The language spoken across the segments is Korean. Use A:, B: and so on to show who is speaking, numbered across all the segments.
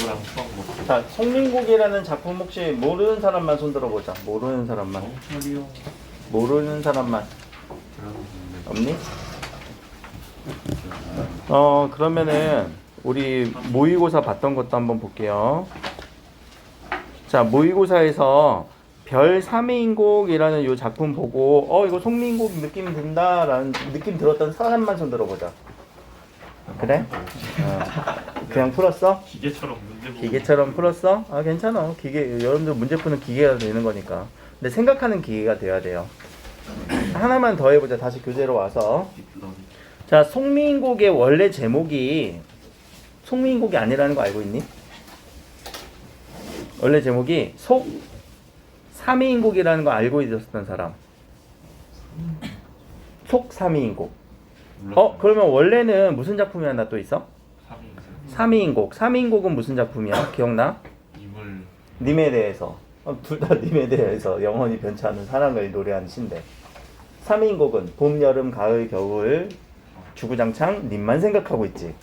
A: 그거랑 수박 먹고.
B: 자, 송민국이라는 작품 혹시 모르는 사람만 손 들어보자. 모르는 사람만.
A: 저리요.
B: 모르는 사람만. 없니? 그러면은 우리 모의고사 봤던 것도 한번 볼게요. 자, 모의고사에서 별 3인곡이라는 요 작품 보고 이거 송민국 느낌 든다라는 느낌 들었던 사람만 손 들어보자. 그래? 그냥 풀었어?
A: 기계처럼 문제 보고.
B: 기계처럼 풀었어? 괜찮아. 여러분들 문제 푸는 기계가 되는 거니까. 근데 생각하는 기계가 돼야 돼요. 하나만 더 해보자. 다시 교재로 와서. 자, 송민곡의 원래 제목이 송민곡이 아니라는 거 알고 있니? 원래 제목이 속 3인곡이라는 거 알고 있었던 사람. 속 3인곡. 그러면 원래는 무슨 작품이 하나 또 있어? 3인곡. 3인곡은 무슨 작품이야? 기억나?
A: 이물.
B: 님에 대해서. 둘 다 님에 대해서 영원히 변치 않는 사랑을 노래하는 시인데. 3인곡은 봄, 여름, 가을, 겨울, 주구장창 님만 생각하고 있지.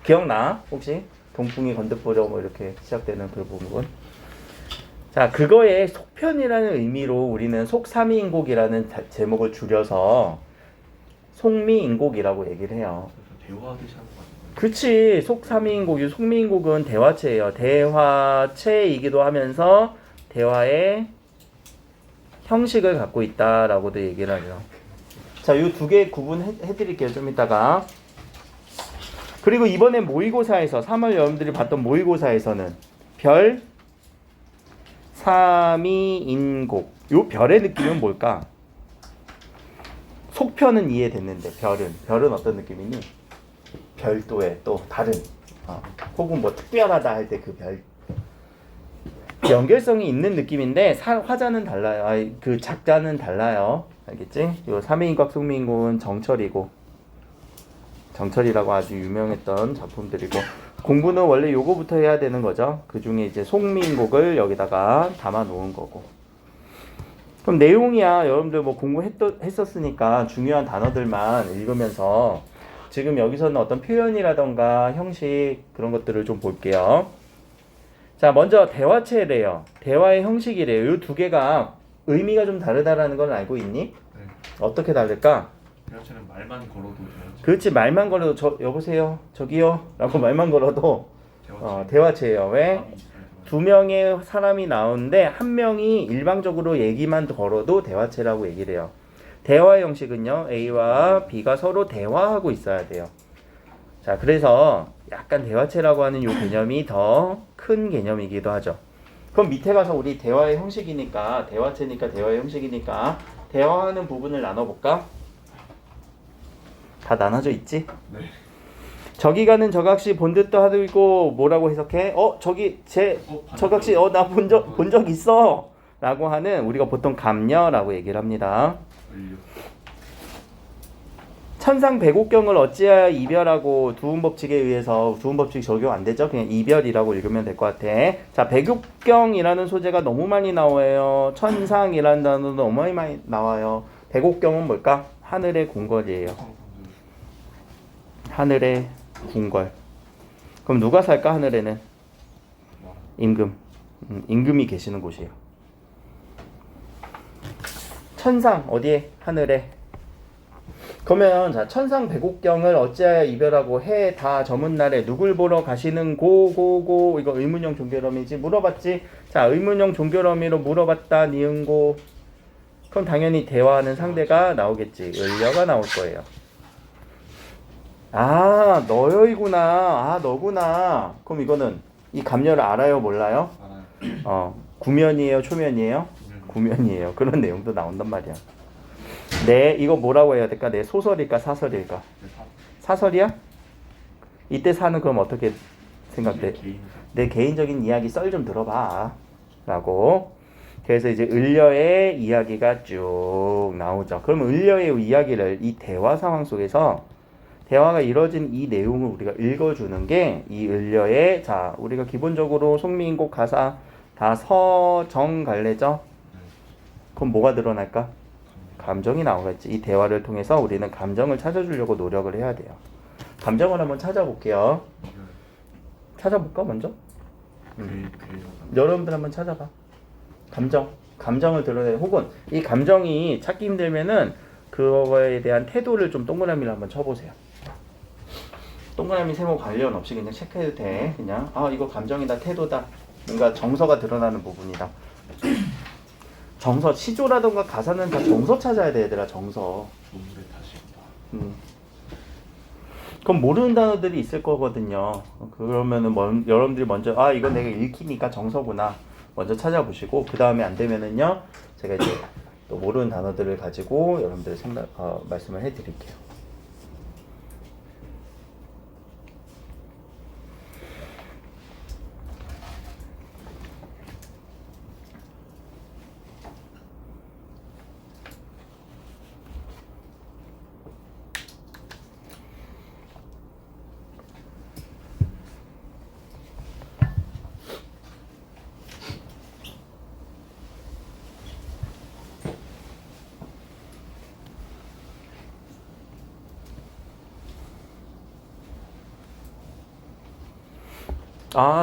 B: 기억나? 혹시? 동풍이 건드보려 뭐 이렇게 시작되는 그 부분. 자, 그거의 속편이라는 의미로 우리는 속 3인곡이라는 제목을 줄여서 송미인곡이라고 얘기를 해요.
A: 대화하듯이 하는 거 아니에요?
B: 그치. 속 3인곡이 송미인곡은 대화체예요. 대화체이기도 하면서 대화의 형식을 갖고 있다라고도 얘기를 하죠. 자, 이 두 개 구분해드릴게요. 좀 이따가. 그리고 이번에 모의고사에서 3월 여러분들이 봤던 모의고사에서는 별 3인곡. 요 별의 느낌은 뭘까? 속편은 이해됐는데 별은 어떤 느낌이니? 별도의 또 다른 혹은 뭐 특별하다 할 때 그 별 연결성이 있는 느낌인데 화자는 달라요. 그 작자는 달라요. 알겠지? 요 3인국 송민국은 정철이라고 아주 유명했던 작품들이고 공부는 원래 요거부터 해야 되는 거죠. 그 중에 이제 송민국을 여기다가 담아 놓은 거고. 그럼 내용이야. 여러분들 뭐 공부했었으니까 중요한 단어들만 읽으면서 지금 여기서는 어떤 표현이라던가 형식 그런 것들을 좀 볼게요. 자, 먼저 대화체래요. 대화의 형식이래요. 이 두 개가 의미가 좀 다르다라는 걸 알고 있니?
A: 네.
B: 어떻게 다를까?
A: 대화체는 말만 걸어도 대화체.
B: 그렇지. 말만 걸어도 여보세요 저기요 라고 말만 걸어도 대화체예요. 왜? 두 명의 사람이 나오는데 한 명이 일방적으로 얘기만 걸어도 대화체라고 얘기를 해요. 대화의 형식은요, A와 B가 서로 대화하고 있어야 돼요. 자, 그래서 약간 대화체라고 하는 이 개념이 더 큰 개념이기도 하죠. 그럼 밑에 가서 우리 대화의 형식이니까 대화체니까 대화의 형식이니까 대화하는 부분을 나눠볼까? 다 나눠져 있지?
A: 네.
B: 저기 가는 저각시 본 듯도 하고 뭐라고 해석해? 저기 저각시 나 본 적 있어 라고 하는 우리가 보통 감녀라고 얘기를 합니다. 천상 백옥경을 어찌하여 이별하고 두음법칙에 의해서 두음법칙 적용 안 되죠? 그냥 이별이라고 읽으면 될 것 같아. 자, 백옥경이라는 소재가 너무 많이 나와요. 천상이라는 단어도 너무 많이 나와요. 백옥경은 뭘까? 하늘의 궁궐이에요. 하늘의 궁궐. 그럼 누가 살까? 하늘에는 임금. 임금이 계시는 곳이에요. 천상 어디에? 하늘에. 그러면 자, 천상 백옥경을 어찌하여 이별하고 해 다 저문 날에 누굴 보러 가시는 고고고. 이거 의문형 종결어미지. 물어봤지? 자, 의문형 종결어미로 물어봤다. 니은고. 그럼 당연히 대화하는 상대가 나오겠지. 을려가 나올 거예요. 너여이구나. 너구나. 그럼 이거는 이 감녀를 알아요, 몰라요?
A: 알아요.
B: 구면이에요, 초면이에요? 구면이에요. 그런 내용도 나온단 말이야. 이거 뭐라고 해야 될까? 내 소설일까, 사설일까? 사설이야? 이때 사는 그럼 어떻게 생각돼? 내 개인적인 이야기 썰 좀 들어봐. 라고. 그래서 이제 을려의 이야기가 쭉 나오죠. 그럼 을려의 이야기를 이 대화 상황 속에서 대화가 이루어진 이 내용을 우리가 읽어주는 게 이 을려의, 자, 우리가 기본적으로 송미인곡 가사 다 서정갈래죠? 그럼 뭐가 드러날까? 감정이 나오겠지. 이 대화를 통해서 우리는 감정을 찾아주려고 노력을 해야 돼요. 감정을 한번 찾아볼게요. 찾아볼까 먼저? 여러분들 한번 찾아봐. 감정을 드러내. 혹은 이 감정이 찾기 힘들면은 그거에 대한 태도를 좀 동그라미를 한번 쳐보세요. 동그라미 세모 관련 없이 그냥 체크해도 돼. 그냥 이거 감정이다, 태도다. 뭔가 정서가 드러나는 부분이다. 정서, 시조라던가 가사는 다 정서 찾아야 돼, 얘들아. 정서.
A: 눈물의 탓이다.
B: 그럼 모르는 단어들이 있을 거거든요. 그러면은 여러분들이 먼저 이거 내가 읽히니까 정서구나 먼저 찾아보시고, 그 다음에 안 되면은요 제가 이제 또 모르는 단어들을 가지고 여러분들 말씀을 해드릴게요.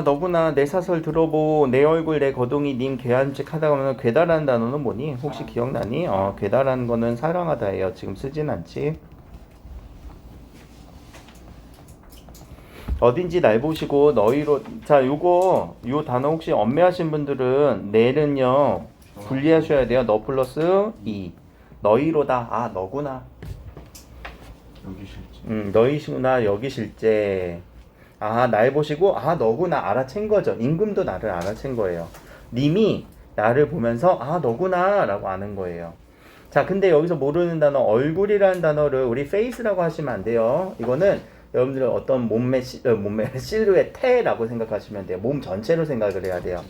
B: 너구나. 내 사설 들어보. 내 얼굴 내 거동이 님 괴한즉 하다가 하면 괴다라는 단어는 뭐니? 혹시 기억나니? 괴다라는 거는 사랑하다예요. 지금 쓰진 않지. 어딘지 날 보시고 너희로. 자, 요 단어 혹시 엄매하신 분들은 내는요 분리하셔야 돼요. 너 플러스 이. 너희로다. 너구나.
A: 여기 실제.
B: 너희시구나. 여기 실제. 날 보시고 너구나 알아챈 거죠. 임금도 나를 알아챈 거예요. 님이 나를 보면서 너구나 라고 아는 거예요. 자, 근데 여기서 모르는 단어 얼굴이라는 단어를 우리 face라고 하시면 안 돼요. 이거는 여러분들은 어떤 몸매 실루엣태라고 생각하시면 돼요. 몸 전체로 생각을 해야 돼요.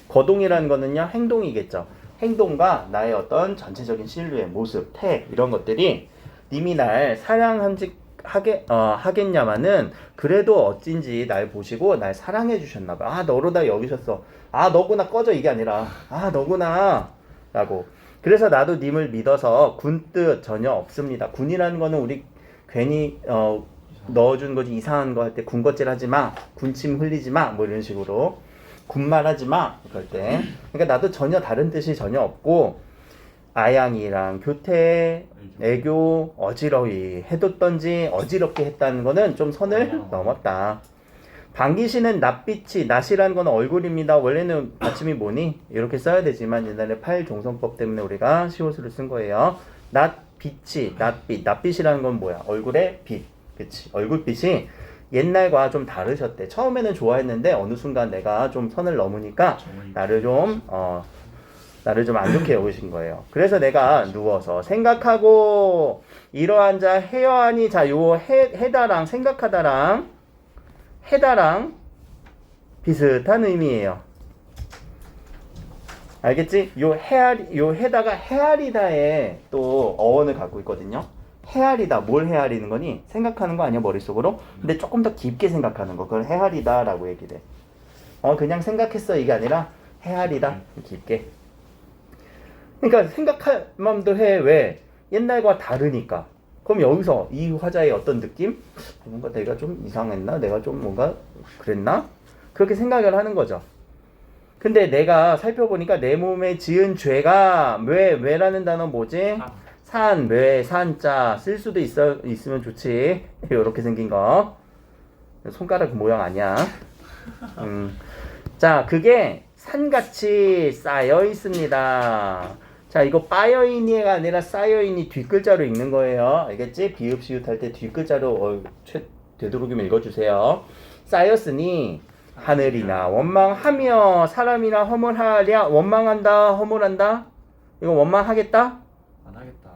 B: 거동이라는 거는요 행동이겠죠. 행동과 나의 어떤 전체적인 실루엣, 모습, 태 이런 것들이 님이 날 하겠냐마는 그래도 어찐지 날 보시고 날 사랑해 주셨나봐. 너로다 여기셨어. 너구나 꺼져 이게 아니라 너구나 라고. 그래서 나도 님을 믿어서 군 뜻 전혀 없습니다. 군이라는 거는 우리 괜히 넣어준 거지. 이상한 거 할 때 군것질 하지 마, 군침 흘리지 마, 뭐 이런 식으로 군말 하지 마 그럴 때. 그러니까 나도 전혀 다른 뜻이 전혀 없고 아양이랑 교태, 애교, 어지러이 해뒀던지 어지럽게 했다는 거는 좀 선을 넘었다. 방귀시는 낯빛이, 낯이라는 건 얼굴입니다. 원래는 받침이 뭐니? 이렇게 써야 되지만 옛날에 팔종성법 때문에 우리가 시옷으로 쓴 거예요. 낯빛이, 낯빛이라는 건 뭐야? 얼굴의 빛. 그치? 얼굴빛이 옛날과 좀 다르셨대. 처음에는 좋아했는데 어느 순간 내가 좀 선을 넘으니까 나를 좀 안 좋게 여기신 거예요. 그래서 내가 누워서 생각하고 이러한자 해여하니. 자, 요 해다랑 생각하다랑 해다랑 비슷한 의미예요. 알겠지? 요 해다가 헤아리다에 또 어원을 갖고 있거든요. 헤아리다. 뭘 헤아리는 거니? 생각하는 거 아니야, 머릿속으로? 근데 조금 더 깊게 생각하는 거. 그걸 헤아리다라고 얘기를 해. 그냥 생각했어 이게 아니라 헤아리다. 깊게. 그러니까 생각할 마음도 해. 왜? 옛날과 다르니까. 그럼 여기서 이 화자의 어떤 느낌? 뭔가 내가 좀 이상했나? 내가 좀 뭔가 그랬나? 그렇게 생각을 하는 거죠. 근데 내가 살펴보니까 내 몸에 지은 죄가 왜라는 단어 뭐지? 산, 산자 쓸 수도 있으면 좋지. 이렇게 생긴 거. 손가락 모양 아니야. 자, 그게 산같이 쌓여 있습니다. 자, 이거 빠여있니가 아니라 쌓여있니 뒷글자로 읽는 거예요. 알겠지? 비읍 시읒 할 때 뒷글자로 되도록이면 읽어주세요. 쌓였으니 하늘이나 원망하며 사람이나 허물하랴. 원망한다, 허물한다. 이거 원망하겠다?
A: 안 하겠다.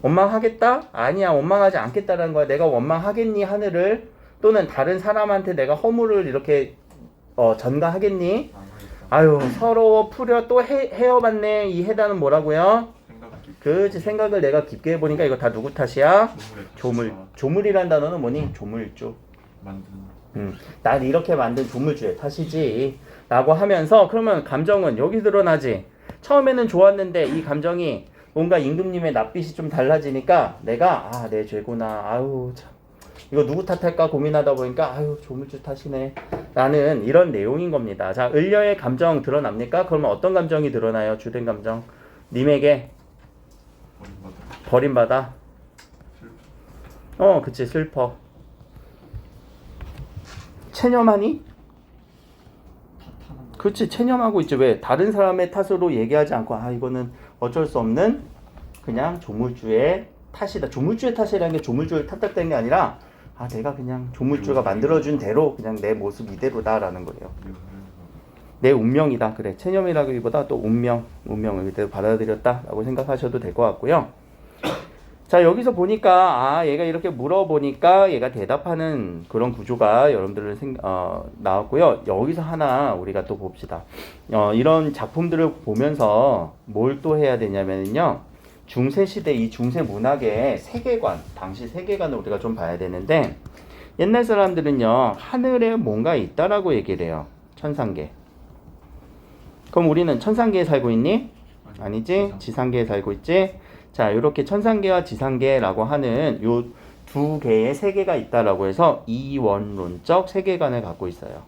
B: 원망하겠다? 아니야, 원망하지 않겠다라는 거야. 내가 원망하겠니 하늘을? 또는 다른 사람한테 내가 허물을 이렇게 전가하겠니? 아유, 서러워 풀여 또 헤어봤네. 이 해다는 뭐라고요? 그치, 생각을 내가 깊게 해보니까 이거 다 누구 탓이야? 조물이란 단어는 뭐니? 조물주. 날 이렇게 만든 조물주의 탓이지 라고 하면서, 그러면 감정은 여기 드러나지. 처음에는 좋았는데 이 감정이 뭔가 임금님의 낯빛이 좀 달라지니까 내가 내 죄구나. 아유 참, 이거 누구 탓할까 고민하다 보니까 아유 조물주 탓이네. 라는 이런 내용인 겁니다. 자, 을려의 감정 드러납니까? 그러면 어떤 감정이 드러나요? 주된 감정. 님에게 버림받아. 그치, 슬퍼. 체념하니? 그치, 체념하고 있지. 왜? 다른 사람의 탓으로 얘기하지 않고, 이거는 어쩔 수 없는 그냥 조물주의 탓이다. 조물주의 탓이라는 게 조물주를 탓했다는 게 아니라, 내가 그냥 조물주가 만들어준 대로 그냥 내 모습 이대로다라는 거예요. 내 운명이다. 그래. 체념이라기보다 또 운명을 그대로 받아들였다라고 생각하셔도 될 것 같고요. 자, 여기서 보니까 얘가 이렇게 물어보니까 얘가 대답하는 그런 구조가 여러분들 나왔고요. 여기서 하나 우리가 또 봅시다. 이런 작품들을 보면서 뭘 또 해야 되냐면요. 중세시대 이 중세 문학의 세계관, 당시 세계관을 우리가 좀 봐야 되는데, 옛날 사람들은요, 하늘에 뭔가 있다라고 얘기를 해요. 천상계. 그럼 우리는 천상계에 살고 있니? 아니지? 지상계에 살고 있지? 자, 이렇게 천상계와 지상계라고 하는 요 두 개의 세계가 있다라고 해서 이원론적 세계관을 갖고 있어요.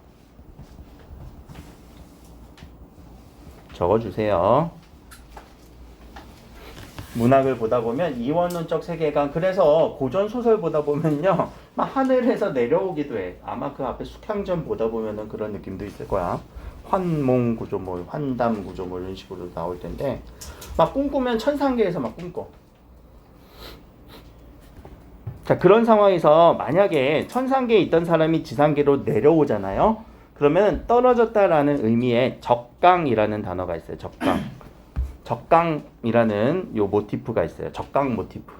B: 적어주세요. 문학을 보다 보면 이원론적 세계관, 그래서 고전 소설 보다 보면요, 막 하늘에서 내려오기도 해. 아마 그 앞에 숙향전 보다 보면은 그런 느낌도 있을 거야. 환몽 구조, 환담 구조, 이런 식으로 나올 텐데, 막 꿈꾸면 천상계에서 막 꿈꿔. 자, 그런 상황에서 만약에 천상계에 있던 사람이 지상계로 내려오잖아요. 그러면 떨어졌다라는 의미의 적강이라는 단어가 있어요. 적강이라는 요 모티프가 있어요. 적강 모티프.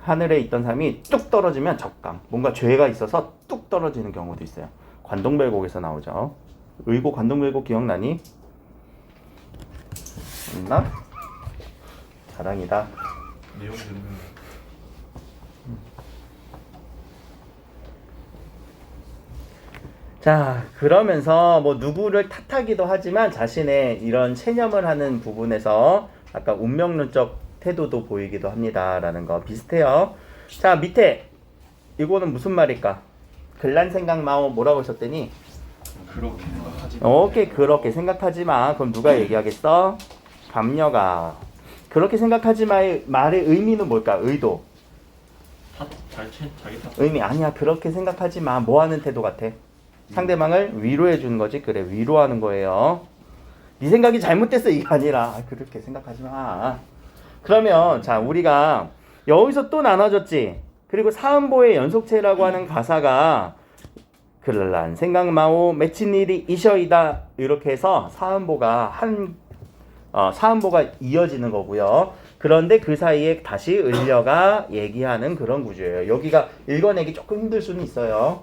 B: 하늘에 있던 사람이 뚝 떨어지면 적강. 뭔가 죄가 있어서 뚝 떨어지는 경우도 있어요. 관동별곡에서 나오죠. 의고 관동별곡 기억나니? 있나? 자랑이다.
A: 내용 들으면
B: 자, 그러면서 누구를 탓하기도 하지만 자신의 이런 체념을 하는 부분에서 아까 운명론적 태도도 보이기도 합니다라는 거 비슷해요. 자, 밑에 이거는 무슨 말일까? 글란 생각 마오 뭐라고 했었더니?
A: 그렇게 생각하지 마.
B: 오케이, 그렇게 생각하지 마. 그럼 누가 얘기하겠어? 감녀가. 그렇게 생각하지 마의 말의 의미는 뭘까? 의도.
A: 자기 탓.
B: 의미 아니야. 그렇게 생각하지 마. 뭐 하는 태도 같아? 상대방을 위로해 주는 거지. 그래, 위로하는 거예요. 네 생각이 잘못됐어 이게 아니라 그렇게 생각하지 마. 그러면 자, 우리가 여기서 또 나눠졌지. 그리고 사음보의 연속체라고 하는 가사가 글란 생각마오 맺힌 일이 이셔이다 이렇게 해서 사음보가 사음보가 이어지는 거고요. 그런데 그 사이에 다시 을려가 얘기하는 그런 구조예요. 여기가 읽어내기 조금 힘들 수는 있어요.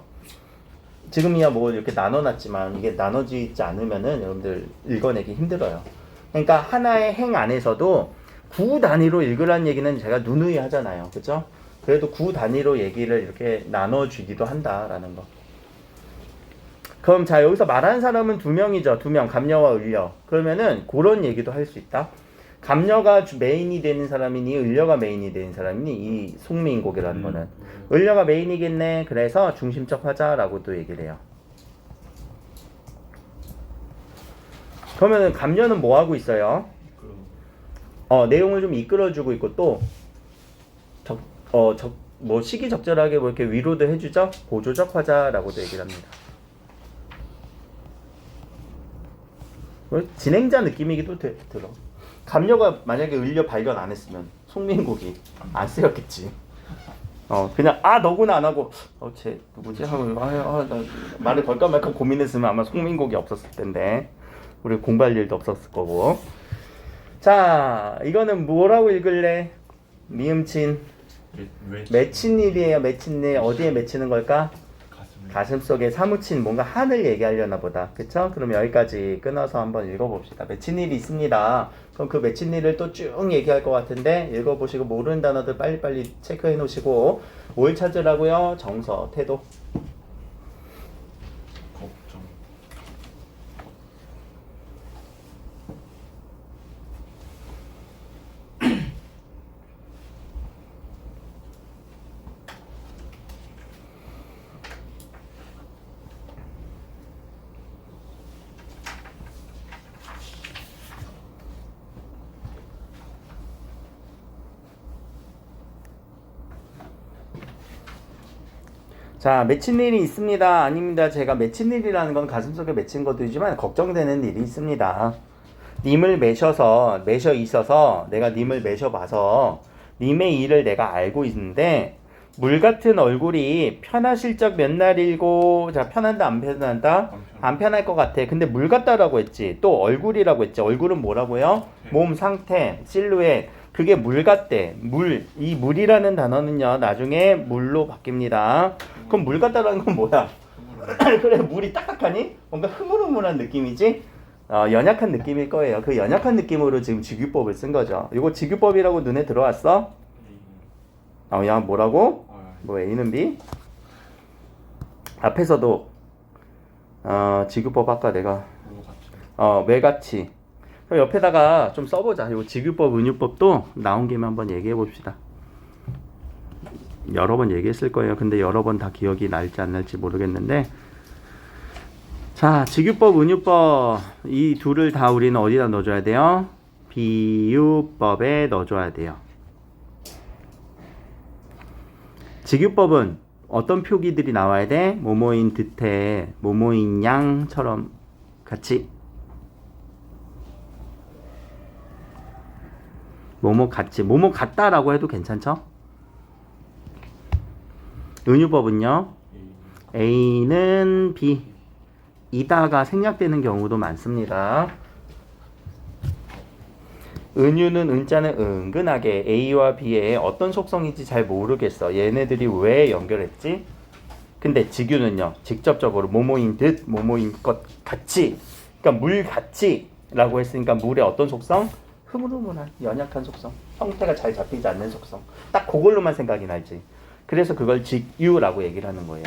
B: 지금이야 이렇게 나눠놨지만 이게 나눠지지 않으면은 여러분들 읽어내기 힘들어요. 그러니까 하나의 행 안에서도 구 단위로 읽으라는 얘기는 제가 누누이 하잖아요. 그죠? 그래도 구 단위로 얘기를 이렇게 나눠주기도 한다라는 거. 그럼 자, 여기서 말하는 사람은 두 명이죠. 두 명, 감녀와 을려. 그러면은 그런 얘기도 할 수 있다. 감녀가 메인이 되는 사람이니 을려가 메인이 되는 사람이니 이 송민곡이라는 거는 을려가 메인이겠네. 그래서 중심적 화자라고도 얘기를 해요. 그러면은 감녀는 뭐 하고 있어요? 내용을 좀 이끌어주고 있고 또 시기적절하게 이렇게 위로도 해주죠. 보조적 화자라고도 얘기를 합니다. 진행자 느낌이기도 들어. 감녀가 만약에 을려 발견 안 했으면 송민국이 안 쓰였겠지. 그냥 너구나 안 하고 쟤 누구지 하고 나 말을 걸까 말까 고민했으면 아마 송민국이 없었을 텐데 우리 공부할 일도 없었을 거고. 자, 이거는 뭐라고 읽을래? 미음친 맺힌 일이에요. 맺힌 일. 어디에 맺히는 걸까? 가슴 속에 사무친 뭔가 한을 얘기하려나 보다. 그쵸? 그럼 여기까지 끊어서 한번 읽어봅시다. 맺힌 일이 있습니다. 그럼 그 맺힌 일을 또 쭉 얘기할 것 같은데 읽어보시고 모르는 단어들 빨리빨리 체크해 놓으시고 뭘 찾으라고요? 정서, 태도.
A: 걱정.
B: 자, 맺힌 일이 있습니다. 아닙니다. 제가 맺힌 일이라는 건 가슴속에 맺힌 것도이지만 걱정되는 일이 있습니다. 님을 매셔 있어서 내가 님을 매셔봐서 님의 일을 내가 알고 있는데 물 같은 얼굴이 편하실 적 몇 날일고 자 편한다 안 편한다? 안 편할 것 같아. 근데 물 같다라고 했지. 또 얼굴이라고 했지. 얼굴은 뭐라고요? 몸 상태, 실루엣. 그게 물 같대. 물. 이 물이라는 단어는요. 나중에 물로 바뀝니다. 그럼 물 같다라는 건 뭐야? 그래 물이 딱딱하니? 뭔가 흐물흐물한 느낌이지? 연약한 느낌일 거예요. 그 연약한 느낌으로 지금 직유법을 쓴 거죠. 이거 직유법이라고 눈에 들어왔어? 야 뭐라고? 뭐 A는 B? 앞에서도 직유법 아까 내가 외가치 그럼 옆에다가 좀 써보자. 이거 직유법, 은유법도 나온 김에 한번 얘기해 봅시다. 여러 번 얘기했을 거예요. 근데 여러 번 다 기억이 날지 안 날지 모르겠는데 자, 직유법, 은유법 이 둘을 다 우리는 어디다 넣어줘야 돼요? 비유법에 넣어줘야 돼요. 직유법은 어떤 표기들이 나와야 돼? 뭐뭐인 듯해, 뭐뭐인 양처럼 같이 뭐뭐 같이, 뭐뭐 같다라고 해도 괜찮죠? 은유법은요. A는 B 이다가 생략되는 경우도 많습니다. 은유는 은자는 은근하게 A와 B의 어떤 속성인지 잘 모르겠어. 얘네들이 왜 연결했지? 근데 직유는요. 직접적으로 뭐뭐인 듯, 뭐뭐인 것 같이 그러니까 물 같이 라고 했으니까 물의 어떤 속성? 흐물흐물한 연약한 속성. 형태가 잘 잡히지 않는 속성. 딱 그걸로만 생각이 나지. 그래서 그걸 직유라고 얘기를 하는 거예요.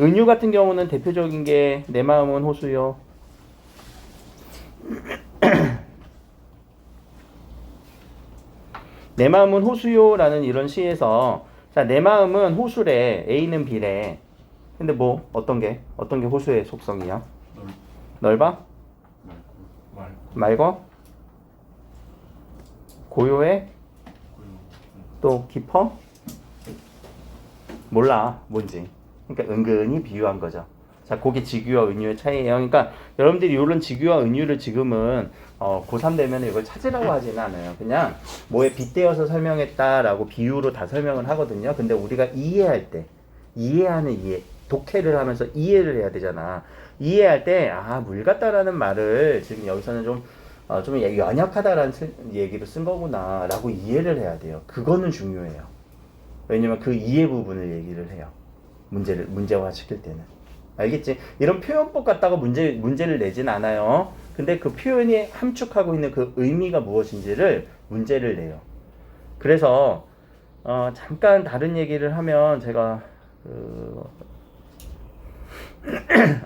B: 은유 같은 경우는 대표적인 게 내 마음은 호수요. 내 마음은 호수요라는 이런 시에서 자, 내 마음은 호수래. A는 B래. 근데 뭐 어떤 게 호수의 속성이야? 넓어? 맑어? 고요해? 또 깊어? 몰라 뭔지. 그러니까 은근히 비유한 거죠. 자, 그게 직유와 은유의 차이예요. 그러니까 여러분들이 이런 직유와 은유를 지금은 고3 되면 이걸 찾으라고 하지는 않아요. 그냥 뭐에 빗대어서 설명했다라고 비유로 다 설명을 하거든요. 근데 우리가 이해할 때 이해하는 이해, 독해를 하면서 이해를 해야 되잖아. 이해할 때 물 같다라는 말을 지금 여기서는 좀 연약하다라는 얘기로 쓴 거구나 라고 이해를 해야 돼요. 그거는 중요해요. 왜냐면 그 이해 부분을 얘기를 해요. 문제화 시킬 때는. 알겠지? 이런 표현법 갖다가 문제를 내진 않아요. 근데 그 표현이 함축하고 있는 그 의미가 무엇인지를 문제를 내요. 그래서 잠깐 다른 얘기를 하면 제가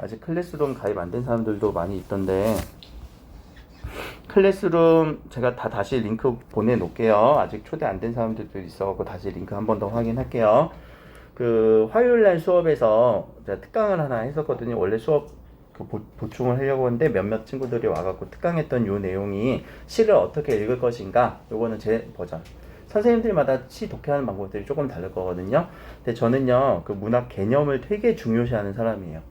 B: 아직 클래스룸 가입 안 된 사람들도 많이 있던데 클래스룸 제가 다시 링크 보내놓을게요. 아직 초대 안 된 사람들도 있어서 다시 링크 한 번 더 확인할게요. 그 화요일날 수업에서 제가 특강을 하나 했었거든요. 원래 수업 보충을 하려고 했는데 몇몇 친구들이 와갖고 특강했던 요 내용이 시를 어떻게 읽을 것인가, 요거는 제 버전. 선생님들마다 시 독해하는 방법들이 조금 다를 거거든요. 근데 저는요 그 문학 개념을 되게 중요시하는 사람이에요.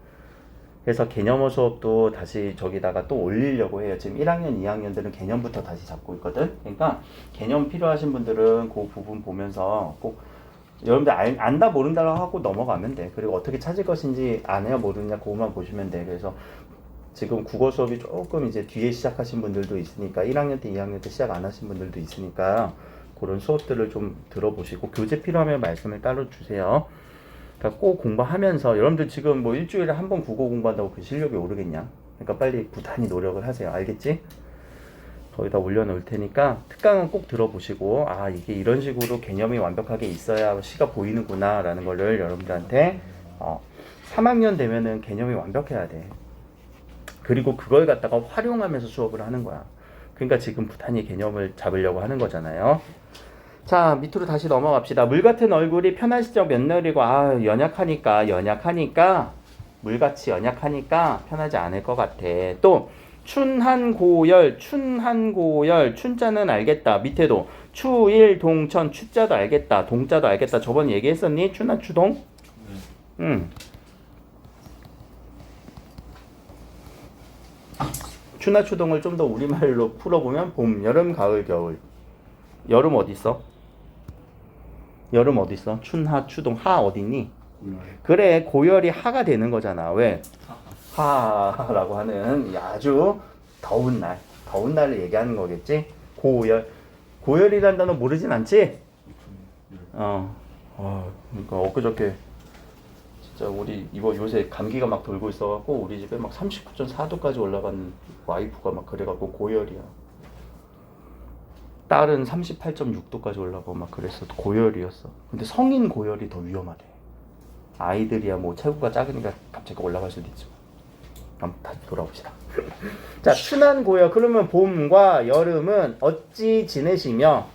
B: 그래서 개념어 수업도 다시 저기다가 또 올리려고 해요. 지금 1학년, 2학년들은 개념부터 다시 잡고 있거든. 그러니까 개념 필요하신 분들은 그 부분 보면서 꼭 여러분들 안다 모른다고 하고 넘어가면 돼. 그리고 어떻게 찾을 것인지 아냐 모르냐 그것만 보시면 돼. 그래서 지금 국어 수업이 조금 이제 뒤에 시작하신 분들도 있으니까 1학년 때 2학년 때 시작 안 하신 분들도 있으니까 그런 수업들을 좀 들어보시고 교재 필요하면 말씀을 따로 주세요. 그러니까 꼭 공부하면서 여러분들 지금 뭐 일주일에 한 번 국어 공부한다고 그 실력이 오르겠냐? 그러니까 빨리 부단히 노력을 하세요. 알겠지? 거기다 올려놓을 테니까 특강은 꼭 들어보시고 이게 이런 식으로 개념이 완벽하게 있어야 시가 보이는구나 라는 거를 여러분들한테 3학년 되면은 개념이 완벽해야 돼. 그리고 그걸 갖다가 활용하면서 수업을 하는 거야. 그러니까 지금 부단히 개념을 잡으려고 하는 거잖아요. 자, 밑으로 다시 넘어갑시다. 물 같은 얼굴이 편한 시적 몇 날이고 연약하니까 물같이 연약하니까 편하지 않을 것 같아. 또 춘한고열, 춘자는 알겠다. 밑에도 추일 동천, 추자도 알겠다. 동자도 알겠다. 저번에 얘기했었니? 춘한 추동? 추나 추동을 좀 더 우리말로 풀어보면 봄, 여름, 가을, 겨울. 여름 어디 있어? 여름 어디 있어? 춘하, 추동, 하 어디 있니? 그래, 고열이 하가 되는 거잖아. 왜? 하라고 하는 아주 더운 날을 얘기하는 거겠지? 고열이란 단어 모르진 않지? 그러니까 엊그저께 진짜 우리 이거 요새 감기가 막 돌고 있어갖고 우리 집에 막 39.4도까지 올라간 와이프가 막 그래갖고 고열이야. 딸은 38.6도까지 올라가고 막 그랬어. 고열이었어. 근데 성인 고열이 더 위험하대. 아이들이야 뭐 체구가 작으니까 갑자기 올라갈 수도 있지만. 한번 다시 돌아봅시다. 자, 추난 고열. 그러면 봄과 여름은 어찌 지내시며?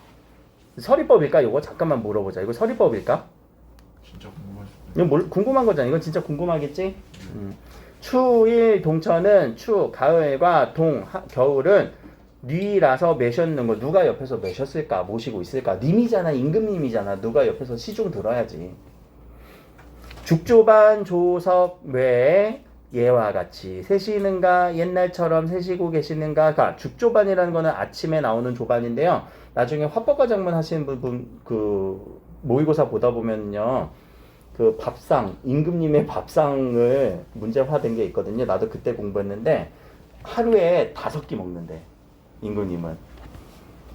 B: 서리법일까? 이거 잠깐만 물어보자. 이거 서리법일까?
A: 진짜 궁금할 수도
B: 이거 궁금한 거잖아. 이건 진짜 궁금하겠지? 추일 동천은 가을과 겨울은 뉘라서 매셨는 거. 누가 옆에서 매셨을까? 모시고 있을까? 님이잖아. 임금님이잖아. 누가 옆에서 시중 들어야지. 죽조반 조석 외에 예와 같이 세시는가 옛날처럼 세시고 계시는가. 그러니까 죽조반이라는 거는 아침에 나오는 조반인데요. 나중에 화법과 장문 하시는 부분 그 모의고사 보다 보면요. 그 밥상, 임금님의 밥상을 문제화된 게 있거든요. 나도 그때 공부했는데 하루에 5끼 먹는데 임금님은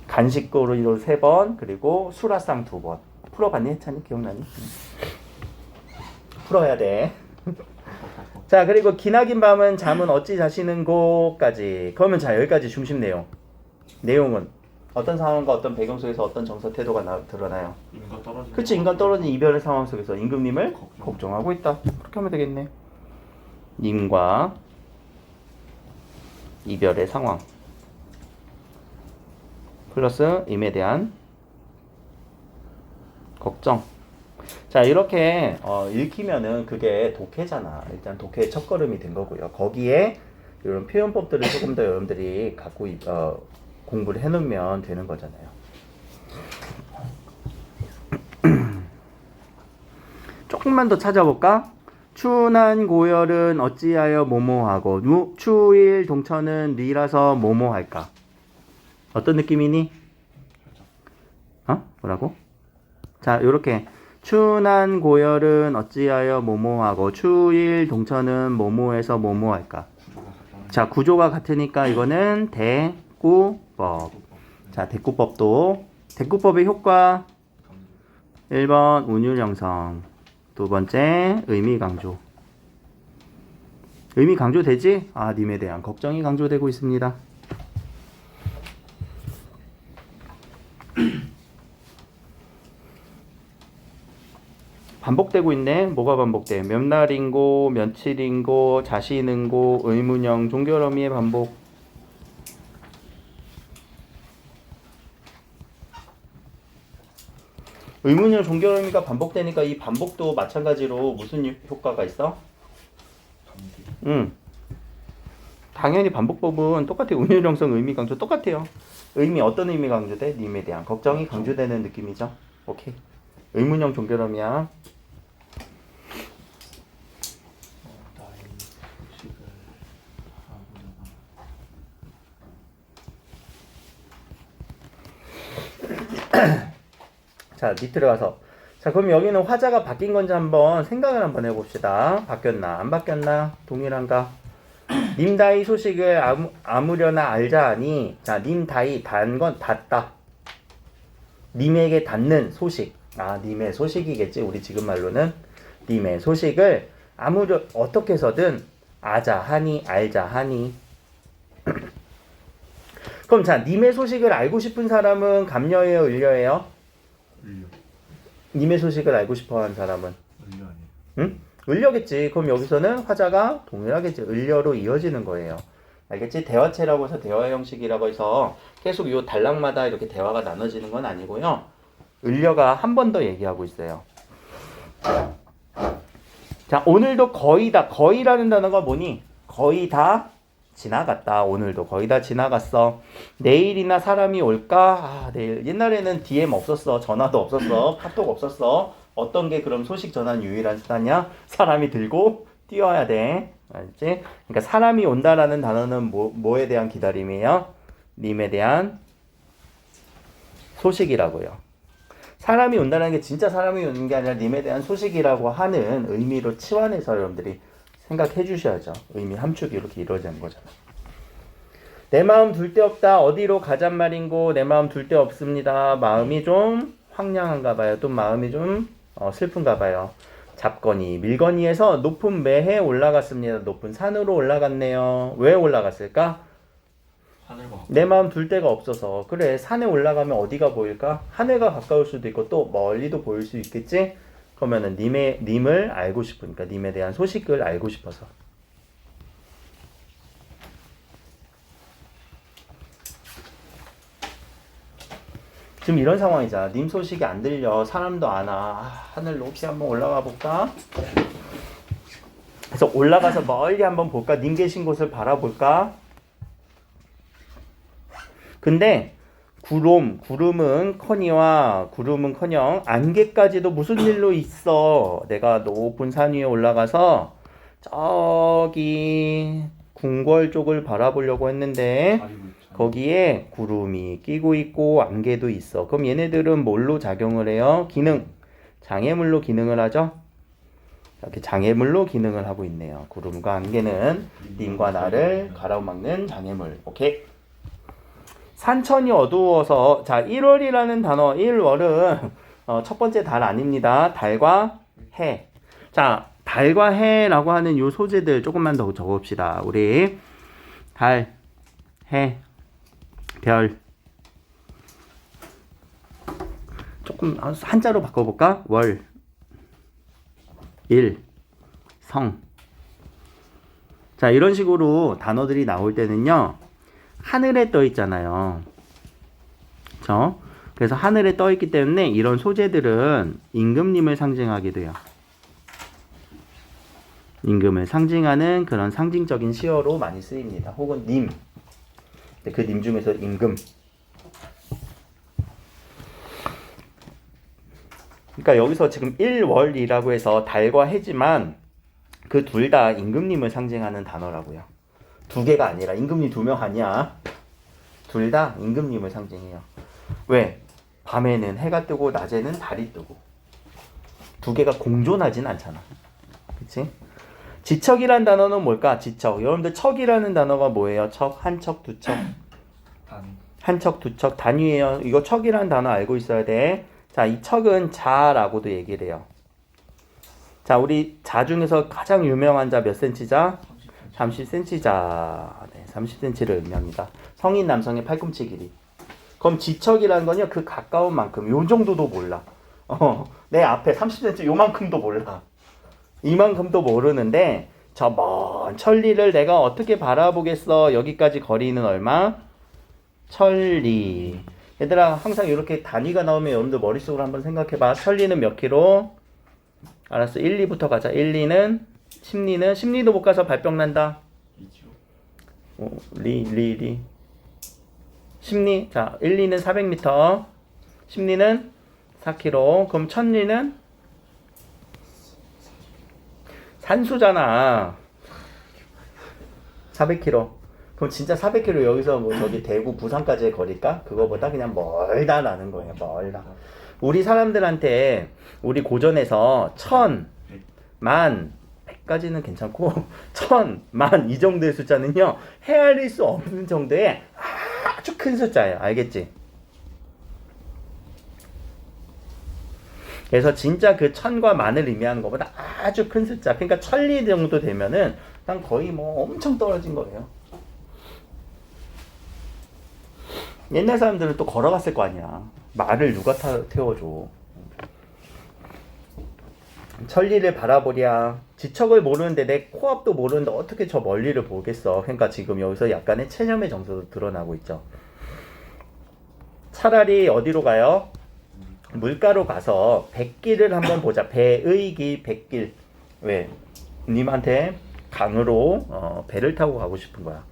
B: 간식거로 3번 그리고 수라상 2번. 풀어봤니? 해찬이 기억나니? 풀어야 돼. 자, 그리고 기나긴 밤은 잠은 어찌 자시는 곳까지. 그러면 자, 여기까지 중심 내용. 내용은 어떤 상황과 어떤 배경 속에서 어떤 정서 태도가 드러나요?
A: 인간 떨어지는.
B: 그치, 인간 떨어진 이별의 상황 속에서 임금님을 걱정하고 있다. 그렇게 하면 되겠네. 님과 이별의 상황 플러스 임에 대한 걱정. 자, 이렇게 읽히면은 그게 독해잖아. 일단 독해의 첫걸음이 된 거고요. 거기에 이런 표현법들을 조금 더 여러분들이 갖고 공부를 해놓으면 되는 거잖아요. 조금만 더 찾아볼까? 추난 고열은 어찌하여 뭐뭐하고 추일 동천은 니라서 뭐뭐할까? 어떤 느낌이니? 뭐라고? 자, 요렇게 추난 고열은 어찌하여 뭐뭐하고 추일 동천은 뭐뭐해서 뭐뭐할까? 자, 구조가 같으니까 이거는 대꾸법. 자, 대꾸법의 효과 1번 운율 형성, 2번째 의미 강조. 의미 강조되지? 님에 대한 걱정이 강조되고 있습니다. 반복되고 있네. 뭐가 반복돼? 몇 날인고, 며칠인고, 자신은고, 의문형, 종결어미의 반복. 의문형, 종결어미가 반복되니까 이 반복도 마찬가지로 무슨 효과가 있어? 당연히 반복법은 똑같아요. 운율 형성, 의미 강조 똑같아요. 의미 어떤 의미 강조돼? 님에 대한 걱정이 강조되는 느낌이죠. 오케이. 의문형 종결어미야. 자, 밑으로 가서. 자, 그럼 여기는 화자가 바뀐 건지 한번 생각을 한번 해봅시다. 바뀌었나? 안 바뀌었나? 동일한가? 님다이 소식을 아무려나 알자 하니, 자, 님다이 단 건 닿다. 님에게 닿는 소식. 님의 소식이겠지. 우리 지금 말로는 님의 소식을 어떻게 해서든 아자 하니, 알자 하니. 그럼 자, 님의 소식을 알고 싶은 사람은 감녀예요, 을려예요?
A: 을려.
B: 님의 소식을 알고 싶어하는 사람은?
A: 을려 아니에요?
B: 응? 을려겠지. 그럼 여기서는 화자가 동일하겠지. 을려로 이어지는 거예요. 알겠지? 대화체라고 해서 대화 형식이라고 해서 계속 이 단락마다 이렇게 대화가 나눠지는 건 아니고요. 을려가 한 번 더 얘기하고 있어요. 자, 오늘도 거의 다. 거의라는 단어가 뭐니? 거의 다 지나갔다. 오늘도 거의 다 지나갔어. 내일이나 사람이 올까? 내일. 옛날에는 DM 없었어. 전화도 없었어. 카톡 없었어. 어떤 게 그럼 소식 전환 유일한 수단이야? 사람이 들고 뛰어야 돼. 알지? 그러니까 사람이 온다라는 단어는 뭐에 대한 기다림이에요? 님에 대한 소식이라고요. 사람이 온다는 게 진짜 사람이 오는 게 아니라 님에 대한 소식이라고 하는 의미로 치환해서 여러분들이 생각해 주셔야죠. 의미 함축이 이렇게 이루어지는 거잖아. 내 마음 둘 데 없다. 어디로 가잔 말인고 내 마음 둘 데 없습니다. 마음이 좀 황량한가 봐요. 또 마음이 좀 슬픈가 봐요. 잡거니 밀거니에서 높은 매해 올라갔습니다. 높은 산으로 올라갔네요. 왜 올라갔을까?
A: 하늘과
B: 내 마음 둘 데가 없어서. 그래, 산에 올라가면 어디가 보일까? 하늘과 가까울 수도 있고 또 멀리도 보일 수 있겠지? 그러면은 님을 알고 싶으니까, 님에 대한 소식을 알고 싶어서. 지금 이런 상황이잖아. 님 소식이 안 들려. 사람도 안 와. 하늘로 혹시 한번 올라가 볼까? 그래서 올라가서 멀리 한번 볼까? 님 계신 곳을 바라볼까? 근데 구름은 커녕 안개까지도 무슨 일로 있어. 내가 높은 산 위에 올라가서 저기 궁궐 쪽을 바라보려고 했는데 거기에 구름이 끼고 있고 안개도 있어. 그럼 얘네들은 뭘로 작용을 해요? 장애물로 기능을 하죠. 이렇게 장애물로 기능을 하고 있네요. 구름과 안개는 님과 나를 가로막는 장애물. 오케이. 산천이 어두워서, 자, 1월이라는 단어, 1월은 첫 번째 달 아닙니다. 달과 해. 자, 달과 해라고 하는 요 소재들 조금만 더 적읍시다. 우리 달, 해, 별. 조금 한자로 바꿔볼까? 월, 일, 성. 자, 이런 식으로 단어들이 나올 때는요, 하늘에 떠 있잖아요. 그렇죠? 그래서 하늘에 떠 있기 때문에 이런 소재들은 임금님을 상징하게 돼요. 임금을 상징하는 그런 상징적인 시어로 많이 쓰입니다. 혹은 님. 그 님 중에서 임금. 그러니까 여기서 지금 1월이라고 해서 달과 해지만 그 둘 다 임금님을 상징하는 단어라고요. 두 개가 아니라 임금님 2명 아니야. 둘 다 임금님을 상징해요. 왜? 밤에는 해가 뜨고 낮에는 달이 뜨고 두 개가 공존하진 않잖아. 그치? 지척이란 단어는 뭘까? 지척. 여러분들 척이라는 단어가 뭐예요? 척, 한 척, 두 척.
A: 단위.
B: 한 척, 두 척, 단위예요. 이거 척이라는 단어 알고 있어야 돼. 자, 이 척은 자라고도 얘기를 해요. 자, 우리 자 중에서 가장 유명한 자 몇 센치자? 30cm자. 네, 30cm를 의미합니다. 성인 남성의 팔꿈치 길이. 그럼 지척이라는 건요, 그 가까운 만큼, 요 정도도 몰라. 내 앞에 30cm 요만큼도 몰라. 이만큼도 모르는데, 저 먼 천리를 내가 어떻게 바라보겠어? 여기까지 거리는 얼마? 천리. 얘들아, 항상 이렇게 단위가 나오면 여러분들 머릿속으로 한번 생각해봐. 천리는 몇 킬로? 알았어. 1, 2부터 가자. 1, 2는? 심리도 못 가서 발병 난다. 리. 심리. 자, 1, 2는 400m. 심리는 4km. 그럼 천리는? 산수잖아. 400km. 그럼 진짜 400km 여기서 뭐 저기 대구 부산까지의 거리일까? 그거보다 그냥 멀다라는 거예요. 멀다. 우리 사람들한테 우리 고전에서 1000, 10,000, 100까지는 괜찮고 1000, 10,000 이 정도의 숫자는요, 헤아릴 수 없는 정도의 아주 큰 숫자예요. 알겠지? 그래서 진짜 그 1000과 10,000을 의미하는 것보다 아주 큰 숫자. 그러니까 천리 정도 되면은 난 거의 뭐 엄청 떨어진 거예요. 옛날 사람들은 또 걸어갔을 거 아니야. 말을 누가 태워줘. 천리를 바라보랴. 지척을 모르는데 내 코앞도 모르는데 어떻게 저 멀리를 보겠어. 그러니까 지금 여기서 약간의 체념의 정서도 드러나고 있죠. 차라리 어디로 가요? 물가로 가서 백길을 한번 보자. 배의 길, 백길. 왜? 님한테 강으로 배를 타고 가고 싶은 거야.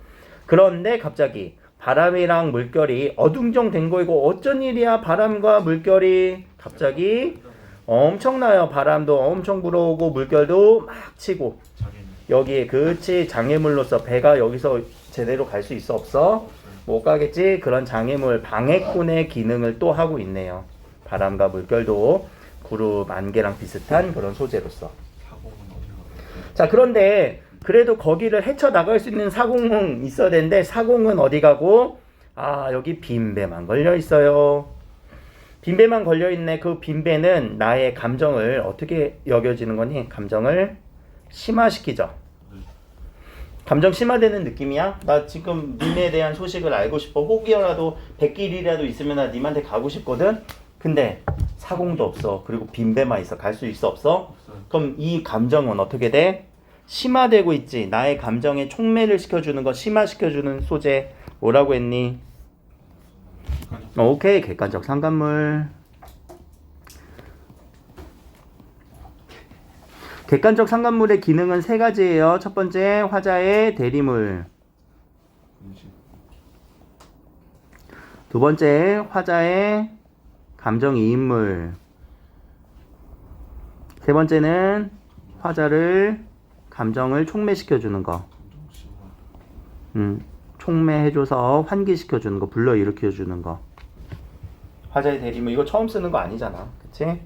B: 그런데 갑자기 바람이랑 물결이 어둥정된 거이고, 어쩐 일이야 바람과 물결이 갑자기 엄청나요. 바람도 엄청 불어오고 물결도 막 치고
A: 자기는
B: 여기에 그치 장애물로서 배가 여기서 제대로 갈 수 있어 없어? 못 가겠지? 그런 장애물 방해꾼의 기능을 또 하고 있네요. 바람과 물결도 그룹 안개랑 비슷한 그런 소재로서.
A: 사고는 어디가
B: 자, 그런데 그래도 거기를 헤쳐나갈 수 있는 사공은 있어야 되는데 사공은 어디 가고? 아, 여기 빈배만 걸려 있어요. 빈배만 걸려 있네. 그 빈배는 나의 감정을 어떻게 여겨지는 거니? 감정을 심화시키죠. 감정 심화되는 느낌이야? 나 지금 님에 대한 소식을 알고 싶어. 혹이라도 100길이라도 있으면 나 님한테 가고 싶거든? 근데 사공도 없어. 그리고 빈배만 있어. 갈 수 있어 없어?
A: 없어요.
B: 그럼 이 감정은 어떻게 돼? 심화되고 있지. 나의 감정에 촉매를 시켜주는 거, 심화시켜주는 소재. 뭐라고 했니? 오케이. 객관적 상관물. 객관적 상관물의 기능은 세 가지예요. 첫 번째, 화자의 대리물. 두 번째, 화자의 감정이입물. 세 번째는 화자를 감정을 촉매시켜주는 거. 촉매해줘서 환기시켜주는 거, 불러일으켜주는 거. 화자의 대리물, 이거 처음 쓰는 거 아니잖아. 그치?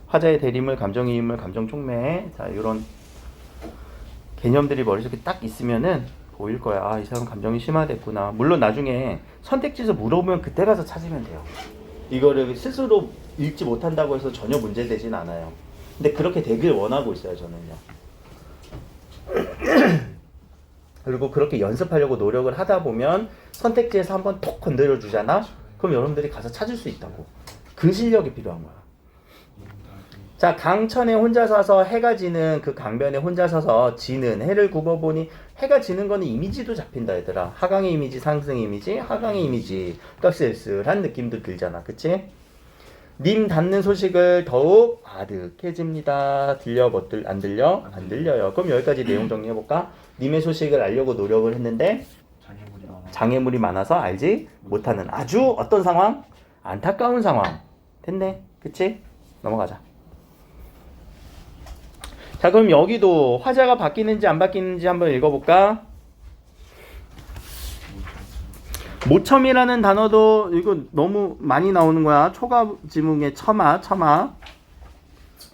B: 화자의 대리물, 감정이입물, 감정촉매. 자, 이런 개념들이 머릿속에 딱 있으면은 보일 거야. 아, 이 사람 감정이 심화됐구나. 물론 나중에 선택지에서 물어보면 그때 가서 찾으면 돼요. 이거를 스스로 읽지 못한다고 해서 전혀 문제되진 않아요. 근데 그렇게 되길 원하고 있어요, 저는요. 그리고 그렇게 연습하려고 노력을 하다 보면 선택지에서 한번 톡 건드려 주잖아? 그럼 여러분들이 가서 찾을 수 있다고. 그 실력이 필요한 거야. 자, 강천에 혼자 서서 해가 지는 그 강변에 혼자 서서 지는 해를 굽어보니 해가 지는 거는 이미지도 잡힌다 얘들아. 하강의 이미지, 상승의 이미지, 하강의 이미지. 쓸쓸한 느낌도 들잖아. 그치? 님 닿는 소식을 더욱 아득해집니다. 들려? 안 들려? 안 들려요. 그럼 여기까지 내용 정리해볼까? 님의 소식을 알려고 노력을 했는데 장애물이 많아서 알지 못하는 아주 어떤 상황? 안타까운 상황. 됐네. 그치? 넘어가자. 자, 그럼 여기도 화자가 바뀌는지 안 바뀌는지 한번 읽어볼까? 모첨이라는 단어도 이거 너무 많이 나오는 거야. 초가 지문에 처마.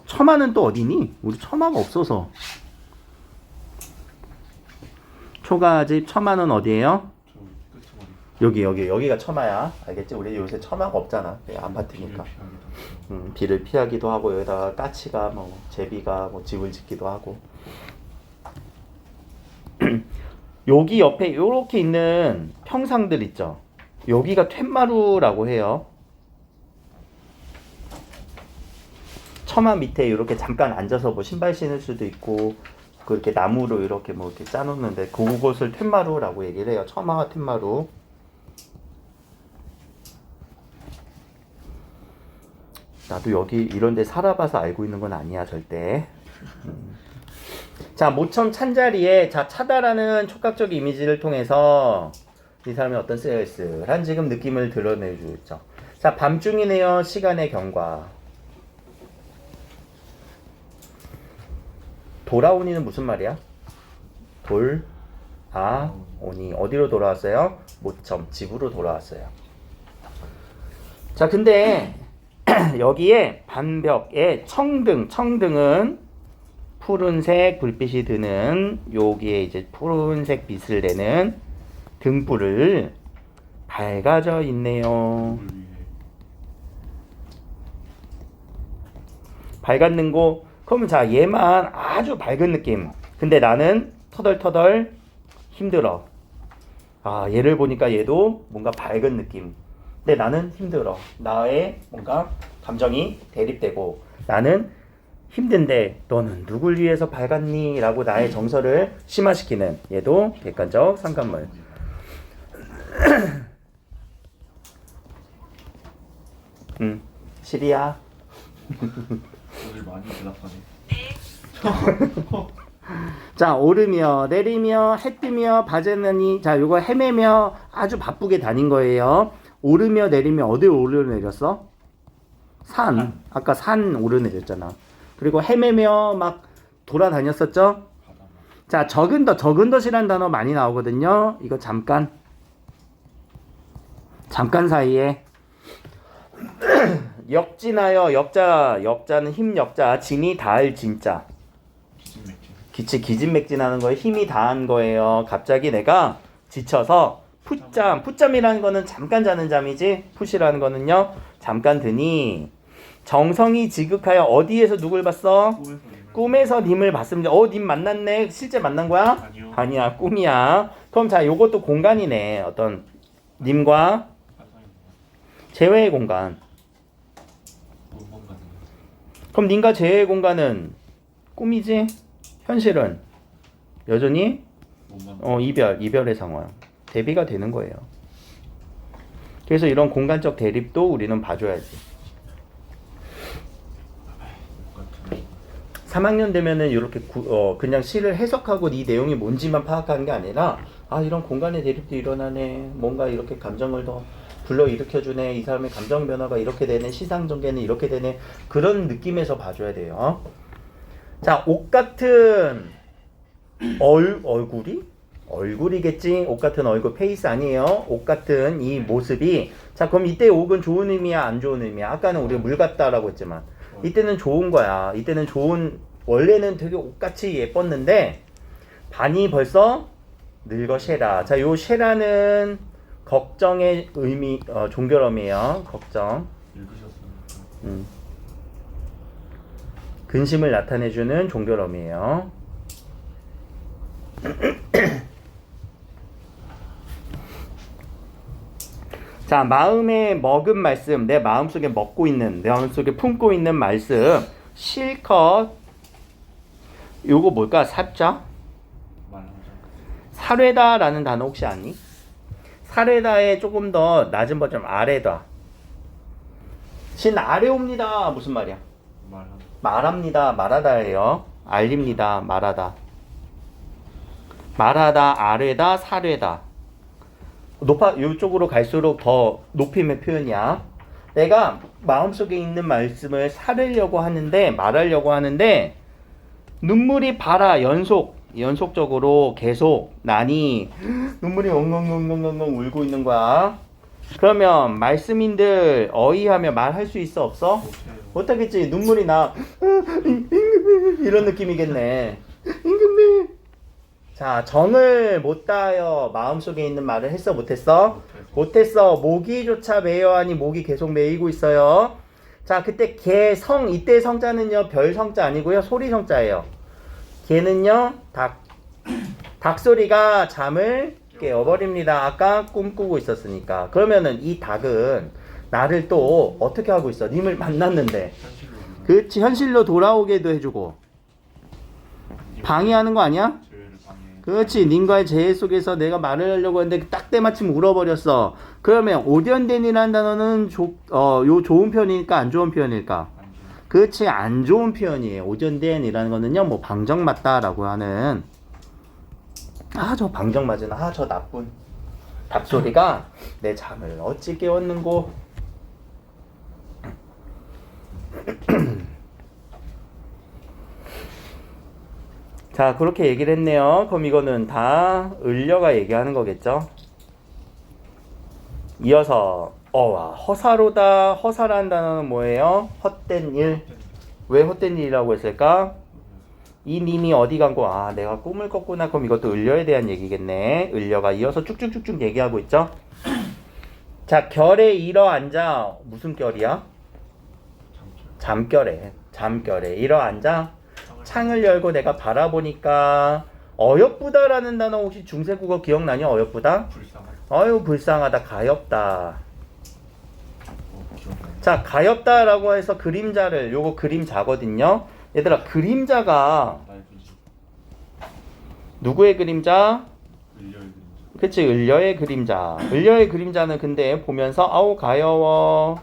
B: 처마는 또 어디니? 우리 처마가 없어서. 초가집 처마는 어디예요? 여기가 처마야. 알겠지? 우리 요새 처마가 없잖아. 아파트니까. 비를 피하기도 하고 여기다가 까치가 뭐 제비가 뭐 집을 짓기도 하고. 여기 옆에 이렇게 있는 평상들 있죠. 여기가 툇마루라고 해요. 처마 밑에 이렇게 잠깐 앉아서 뭐 신발 신을 수도 있고 그렇게 나무로 이렇게 뭐 이렇게 짜놓는데 그곳을 툇마루라고 얘기를 해요. 처마와 툇마루. 나도 여기 이런 데 살아봐서 알고 있는 건 아니야 절대. 자, 모첨 찬자리에 자 차다라는 촉각적 이미지를 통해서 이 사람이 어떤 쓸쓸한 지금 느낌을 드러내주고 있죠. 자, 밤중이네요. 시간의 경과. 돌아오니는 무슨 말이야? 오니. 어디로 돌아왔어요? 모첨, 집으로 돌아왔어요. 자, 근데 여기에 반벽에 청등은 푸른색 불빛이 드는 여기에 이제 푸른색 빛을 내는 등불을 밝아져 있네요. 밝았는 거 그러면 자 얘만 아주 밝은 느낌. 근데 나는 터덜터덜 힘들어. 아, 얘를 보니까 얘도 뭔가 밝은 느낌. 근데 나는 힘들어. 나의 뭔가 감정이 대립되고 나는 힘든데 너는 누굴 위해서 밝았니? 라고 나의 정서를 심화시키는 얘도 객관적 상관물. 시리야.
A: 오늘 많이 대답하네.
B: 자, 오르며 내리며 해 뜨며 바제나니. 자, 요거 헤매며 아주 바쁘게 다닌 거예요. 오르며 내리며 어디로 오르려 내렸어? 산. 아까 산 오르내렸잖아. 그리고 헤매며 막 돌아다녔었죠?
A: 바다.
B: 자, 적은덧이라는 단어 많이 나오거든요. 이거 잠깐 사이에 역진하여 역자는 힘 역자, 진이 닿을 진짜.
A: 기진맥진.
B: 기진맥진하는 거에 힘이 닿은 거예요. 갑자기 내가 지쳐서 풋잠이라는 거는 잠깐 자는 잠이지, 풋이라는 거는요 잠깐 드니 정성이 지극하여 어디에서 누굴 봤어? 꿈에서 님을 봤습니다. 님 만났네. 실제 만난 거야?
A: 아니요.
B: 아니야, 꿈이야. 그럼 자, 요것도 공간이네. 어떤 님과 재회의 공간. 그럼 님과 재회의 공간은 꿈이지? 현실은 여전히 이별의 상황. 대비가 되는 거예요. 그래서 이런 공간적 대립도 우리는 봐줘야지. 3학년 되면은 이렇게 그냥 시를 해석하고 이 내용이 뭔지만 파악하는 게 아니라, 이런 공간의 대립도 일어나네. 뭔가 이렇게 감정을 더 불러일으켜주네. 이 사람의 감정 변화가 이렇게 되네. 시상 전개는 이렇게 되네. 그런 느낌에서 봐줘야 돼요. 자, 옷 같은 얼굴이겠지. 옷 같은 얼굴, 페이스 아니에요. 옷 같은 이 모습이. 자, 그럼 이때 옷은 좋은 의미야, 안 좋은 의미야? 아까는 우리가 물 같다라고 했지만 이때는 좋은 거야. 이때는 원래는 되게 옷같이 예뻤는데 반이 벌써 늙어 쉐라. 자, 요 쉐라는 걱정의 의미, 종결어미에요. 걱정. 근심을 나타내주는 종결어미에요. 자, 마음에 먹은 말씀, 내 마음속에 내 마음속에 품고 있는 말씀 실컷. 요거 뭘까? 사자? 사례다라는 단어 혹시 아니? 사례다의 조금 더 낮은 버전, 아래다. 신 아래옵니다. 무슨 말이야? 말합니다. 말하다예요. 알립니다. 말하다. 아래다, 사례다. 이쪽으로 갈수록 더 높임의 표현이야. 내가 마음속에 있는 말씀을 사르려고 하는데, 말하려고 하는데 눈물이 연속적으로 계속 나니 눈물이 엉엉엉엉엉 울고 있는 거야. 그러면 말씀인들 어이하며 말할 수 있어, 없어? 못하겠지. 눈물이 나. 이런 느낌이겠네. 자, 정을 못 다하여 마음속에 있는 말을 했어, 못했어? 못했어. 모기조차 매여하니 목이 계속 매이고 있어요. 자, 그때 이때 성자는요 별 성자 아니고요 소리 성자예요. 개는요 닭 소리가 잠을 깨워버립니다. 아까 꿈꾸고 있었으니까. 그러면은 이 닭은 나를 또 어떻게 하고 있어? 님을 만났는데, 그렇지, 현실로 돌아오게도 해주고 방해하는 거 아니야? 그렇지. 님과의 재해 속에서 내가 말을 하려고 했는데 딱 때마침 울어버렸어. 그러면 오견된이라는 단어는 요 좋은 편일까, 안 좋은 편일까? 그렇지, 안 좋은 표현이에요. 오견된이라는 거는요, 뭐 방정 맞다라고 하는, 저 방정 맞은, 저 나쁜 닭소리가 내 잠을 어찌 깨웠는고. 자, 그렇게 얘기를 했네요. 그럼 이거는 다 을려가 얘기하는 거겠죠. 이어서 허사로다. 허사라는 단어는 뭐예요? 헛된 일. 왜 헛된 일이라고 했을까? 이 님이 어디 간 거? 내가 꿈을 꿨구나. 그럼 이것도 을려에 대한 얘기겠네. 을려가 이어서 쭉쭉쭉쭉 얘기하고 있죠. 자, 결에 일어 앉아. 무슨 결이야? 잠결에 일어 앉아. 창을 열고 내가 바라보니까. 어여쁘다라는 단어 혹시 중세국어 기억나냐? 어여쁘다? 불쌍하다. 가엾다. 자, 가엾다라고 해서 그림자를, 요거 그림자거든요. 얘들아, 그림자가 누구의 그림자? 그치, 을려의 그림자. 을려의 그림자는 근데 보면서 가여워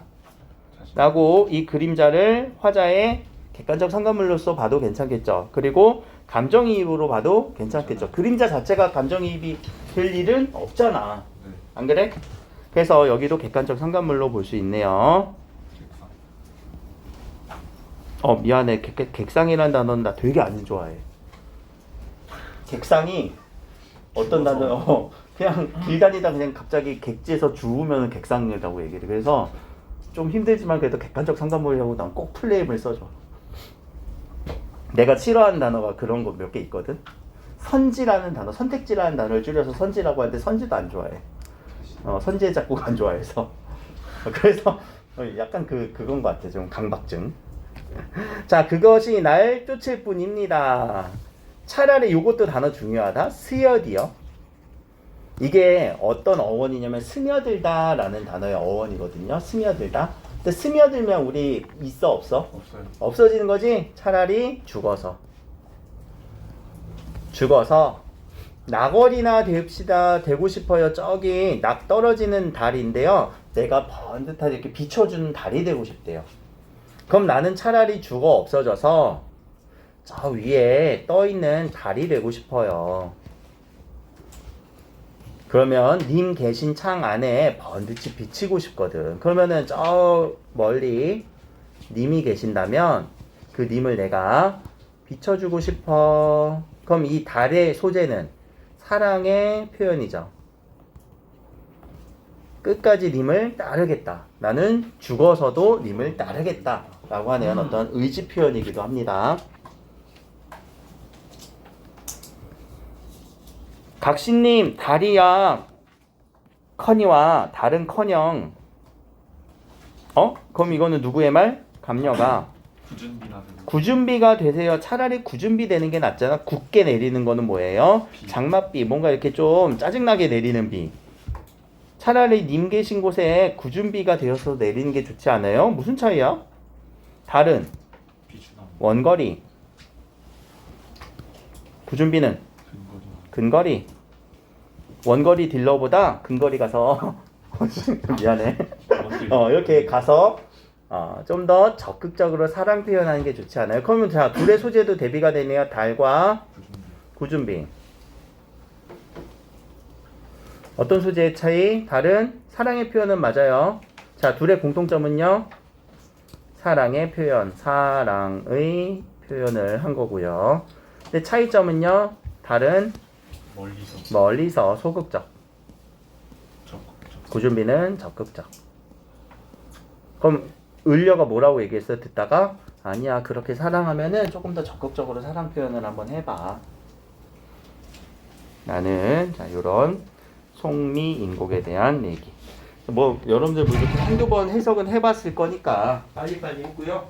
B: 라고 이 그림자를 화자의 객관적 상관물로서 봐도 괜찮겠죠. 그리고 감정이입으로 봐도 괜찮겠죠. 그림자 자체가 감정이입이 될 일은 없잖아. 안 그래? 그래서 여기도 객관적 상관물로 볼 수 있네요. 미안해. 객상이라는 단어는 나 되게 안 좋아해. 객상이 어떤 단어 그냥 길 다니다 그냥 갑자기 객지에서 주우면 객상이라고 얘기를 해. 그래서 좀 힘들지만 그래도 객관적 상담을 하고 난 꼭 플레임을 써줘. 내가 싫어하는 단어가 그런 거 몇 개 있거든. 선지라는 단어, 선택지라는 단어를 줄여서 선지라고 하는데 선지도 안 좋아해. 선지의 작곡 안 좋아해서. 그래서 약간 그건 것 같아. 좀 강박증. 자, 그것이 날 쫓을 뿐입니다. 차라리 요것도 단어 중요하다. 스여디요. 이게 어떤 어원이냐면 스며들다 라는 단어의 어원이거든요. 스며들다. 근데 스며들면 우리 있어 없어?
A: 없어요.
B: 없어지는 거지? 차라리 죽어서 낙월이나 됩시다. 되고 싶어요. 저기 낙 떨어지는 달인데요. 내가 번듯하게 이렇게 비춰주는 달이 되고 싶대요. 그럼 나는 차라리 죽어 없어져서 저 위에 떠있는 달이 되고 싶어요. 그러면 님 계신 창 안에 번듯이 비치고 싶거든. 그러면은 저 멀리 님이 계신다면 그 님을 내가 비춰주고 싶어. 그럼 이 달의 소재는 사랑의 표현이죠. 끝까지 님을 따르겠다. 나는 죽어서도 님을 따르겠다. 라고 하는 어떤 의지 표현이기도 합니다. 각신님, 달이야 커니와 달은 커녕. 그럼 이거는 누구의 말? 감녀가 구준비가 되세요. 차라리 구준비 되는 게 낫잖아. 굳게 내리는 거는 뭐예요? 장맛비. 뭔가 이렇게 좀 짜증나게 내리는 비. 차라리 님 계신 곳에 구준비가 되어서 내리는 게 좋지 않아요? 무슨 차이야? 달은 원거리, 구준비는 근거리. 원거리 딜러보다 근거리 가서 미안해. 이렇게 가서 좀 더 적극적으로 사랑 표현하는 게 좋지 않아요? 그러면 자, 둘의 소재도 대비가 되네요. 달과 구준비. 어떤 소재의 차이? 달은 사랑의 표현은 맞아요. 자, 둘의 공통점은요. 사랑의 표현, 사랑의 표현을 한 거고요. 근데 차이점은요. 달은 멀리서 소극적, 구준비는 적극적. 그럼 을려가 뭐라고 얘기했어요? 듣다가 아니야, 그렇게 사랑하면은 조금 더 적극적으로 사랑 표현을 한번 해봐. 나는 자, 요런 송미인곡에 대한 얘기. 뭐 여러분들 뭐 이렇게 한두 번 해석은 해봤을 거니까 빨리빨리 했고요.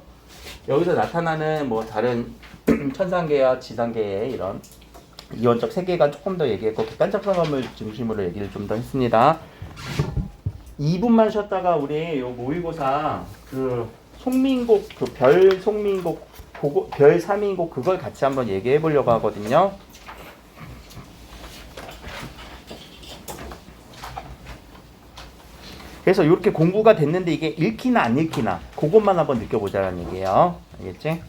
B: 여기서 나타나는 뭐 다른 천상계와 지상계의 이런 이원적 세계관 조금 더 얘기했고 객관적 상황을 중심으로 얘기를 좀 더 했습니다. 2분만 쉬었다가 우리 요 모의고사 그 송민곡 그 별 송민곡 별 3인곡 그걸 같이 한번 얘기해 보려고 하거든요. 그래서 이렇게 공부가 됐는데 이게 읽히나 안 읽히나 그것만 한번 느껴보자는 얘기예요. 알겠지?